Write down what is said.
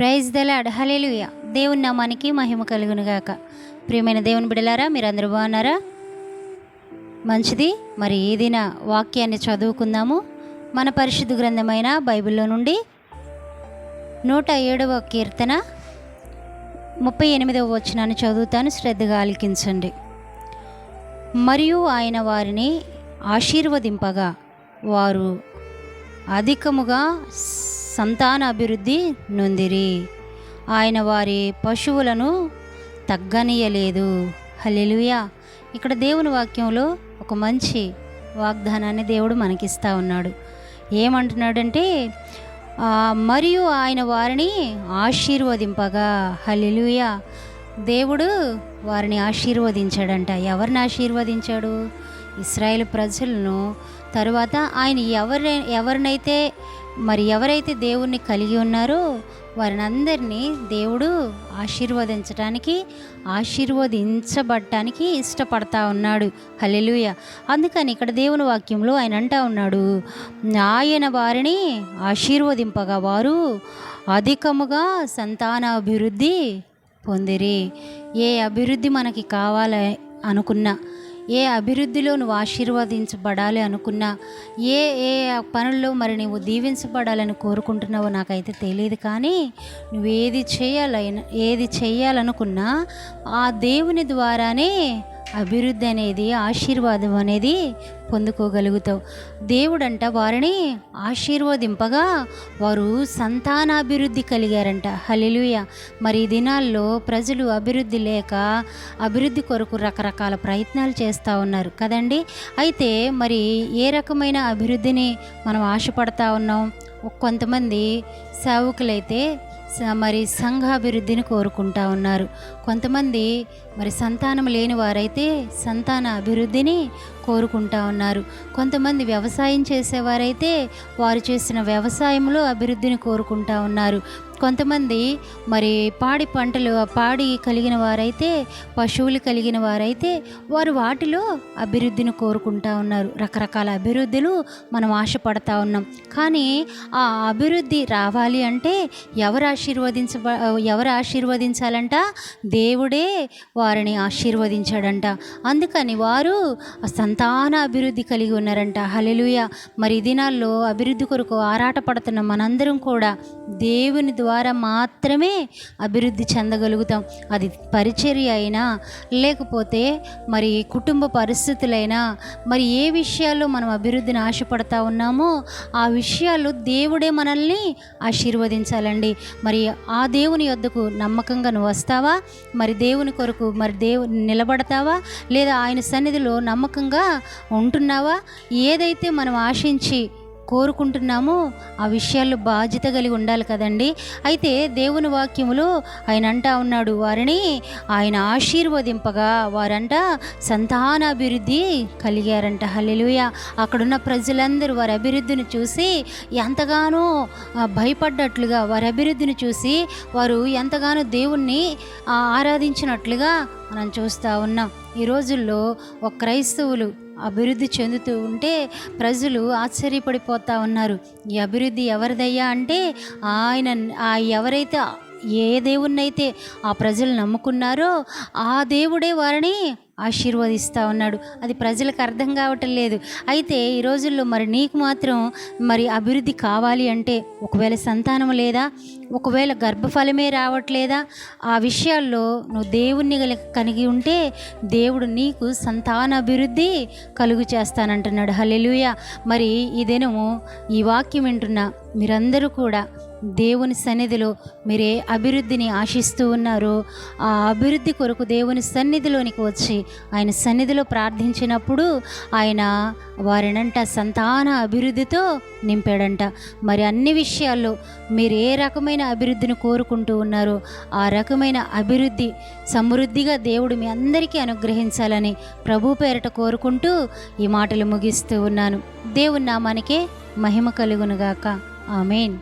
Praise the lord. హల్లెలూయా. దేవుని నామానికి మహిమ కలుగునుగాక. ప్రియమైన దేవుని బిడ్డలారా, మీరందరూ బాగున్నారా? మంచిది. మరి ఏదైన వాక్యాన్ని చదువుకుందాము. మన పరిశుద్ధ గ్రంథమైన బైబిల్లో నుండి 107వ కీర్తన 38వ వచనాన్ని చదువుతాను, శ్రద్ధగా ఆలకించండి. మరియు ఆయన వారిని ఆశీర్వదింపగా వారు అధికముగా సంతానాభివృద్ధి నొందిరి. ఆయన వారి పశువులను తగ్గనీయలేదు. హల్లెలూయా. ఇక్కడ దేవుని వాక్యంలో ఒక మంచి వాగ్దానాన్ని దేవుడు మనకిస్తూ ఉన్నాడు. ఏమంటున్నాడంటే, మరియు ఆయన వారిని ఆశీర్వదింపగా. హల్లెలూయా. దేవుడు వారిని ఆశీర్వదించాడంట. ఎవరిని ఆశీర్వదించాడు? ఇశ్రాయేలు ప్రజలను. తరువాత ఆయన ఎవరైతే దేవుణ్ణి కలిగి ఉన్నారో వారిని అందరినీ దేవుడు ఆశీర్వదించబడటానికి ఇష్టపడతా ఉన్నాడు. హల్లెలూయా. అందుకని ఇక్కడ దేవుని వాక్యంలో ఆయన అంటా ఉన్నాడు, ఆయన వారిని ఆశీర్వదింపగా వారు అధికముగా సంతానాభివృద్ధి పొందిరి. ఏ అభివృద్ధి మనకి కావాలి అనుకున్నా, ఏ అభివృద్ధిలో నువ్వు ఆశీర్వదించబడాలి అనుకున్నా, ఏ పనుల్లో మరి నువ్వు దీవించబడాలని కోరుకుంటున్నావో నాకైతే తెలియదు. కానీ నువ్వు ఏది చేయాలనుకున్నా ఆ దేవుని ద్వారానే అభివృద్ధి అనేది, ఆశీర్వాదం అనేది పొందుకోగలుగుతావు. దేవుడంట వారిని ఆశీర్వదింపగా వారు సంతానాభివృద్ధి కలిగారంట. హల్లెలూయా. మరి ఈ దినాల్లో ప్రజలు అభివృద్ధి లేక అభివృద్ధి కొరకు రకరకాల ప్రయత్నాలు చేస్తూ ఉన్నారు కదండి. అయితే మరి ఏ రకమైన అభివృద్ధిని మనం ఆశపడతా ఉన్నాం? కొంతమంది సేవకులైతే మరి సంఘాభివృద్ధిని కోరుకుంటా ఉన్నారు. కొంతమంది మరి సంతానం లేని వారైతే సంతాన అభివృద్ధిని కోరుకుంటా ఉన్నారు. కొంతమంది వ్యవసాయం చేసేవారైతే వారు చేసిన వ్యవసాయంలో అభివృద్ధిని కోరుకుంటా ఉన్నారు. కొంతమంది మరి పాడి కలిగిన వారైతే, పశువులు కలిగిన వారైతే వారు వాటిలో అభివృద్ధిని కోరుకుంటా ఉన్నారు. రకరకాల అభివృద్ధులు మనం ఆశపడతా ఉన్నాం. కానీ ఆ అభివృద్ధి రావాలి అంటే ఎవరు ఆశీర్వదించాలంట? దేవుడే వారిని ఆశీర్వదించాడంట. అందుకని వారు సంతాన అభివృద్ధి కలిగి ఉన్నారంట. హల్లెలూయా. మరి ఈ దినాల్లో అభివృద్ధి కొరకు ఆరాటపడుతున్న మనందరం కూడా దేవుని ద్వారా మాత్రమే అభివృద్ధి చెందగలుగుతాం. అది పరిచర్య అయినా, లేకపోతే మరి కుటుంబ పరిస్థితులైనా, మరి ఏ విషయాల్లో మనం అభివృద్ధిని ఆశపడతా ఉన్నామో ఆ విషయాల్లో దేవుడే మనల్ని ఆశీర్వదించాలండి. మరి ఆ దేవుని యొద్దకు నమ్మకంగా నువ్వు వస్తావా? మరి దేవుని కొరకు నిలబడతావా? లేదా ఆయన సన్నిధిలో నమ్మకంగా ఉంటున్నావా? ఏదైతే మనం ఆశించి కోరుకుంటున్నామో ఆ విషయాల్లో బాధ్యత కలిగి ఉండాలి కదండి. అయితే దేవుని వాక్యములో ఆయన అంటా ఉన్నాడు, వారిని ఆయన ఆశీర్వదింపగా వారంట సంతానాభివృద్ధి కలిగారంట. హల్లెలూయా. అక్కడున్న ప్రజలందరూ వారి అభివృద్ధిని చూసి ఎంతగానో భయపడ్డట్లుగా, వారి అభివృద్ధిని చూసి వారు ఎంతగానో దేవుణ్ణి ఆరాధించినట్లుగా మనం చూస్తూ ఉన్నాం. ఈ రోజుల్లో ఒక క్రైస్తవులు అభివృద్ధి చెందుతూ ఉంటే ప్రజలు ఆశ్చర్యపడిపోతూ ఉన్నారు. ఈ అభివృద్ధి ఎవరిదయ్యా అంటే ఎవరైతే ఏ దేవుణ్ణైతే ఆ ప్రజలు నమ్ముకున్నారో ఆ దేవుడే వారిని ఆశీర్వదిస్తూ ఉన్నాడు. అది ప్రజలకు అర్థం కావటం లేదు. అయితే ఈ రోజుల్లో మరి నీకు మాత్రం మరి అభివృద్ధి కావాలి అంటే, ఒకవేళ సంతానం లేదా, ఒకవేళ గర్భఫలమే రావట్లేదా, ఆ విషయాల్లో నువ్వు దేవుణ్ణి కలిగి ఉంటే దేవుడు నీకు సంతానాభివృద్ధి కలుగు చేస్తానంటున్నాడు. హల్లెలూయా. మరి ఈ దినము ఈ వాక్యం వింటున్న మీరందరూ కూడా దేవుని సన్నిధిలో మీరే అభివృద్ధిని ఆశిస్తూ ఉన్నారో ఆ అభివృద్ధి కొరకు దేవుని సన్నిధిలోనికి వచ్చి ఆయన సన్నిధిలో ప్రార్థించినప్పుడు ఆయన వారినంట సంతాన అభివృద్ధితో నింపాడంట. మరి అన్ని విషయాల్లో మీరు ఏ రకమైన అభివృద్ధిని కోరుకుంటూ ఉన్నారో ఆ రకమైన అభివృద్ధి సమృద్ధిగా దేవుడు మీ అందరికీ అనుగ్రహించాలని ప్రభు పేరట కోరుకుంటూ ఈ మాటలు ముగిస్తూ ఉన్నాను. దేవుని నామానికే మహిమ కలుగునుగాక. ఆమేన్.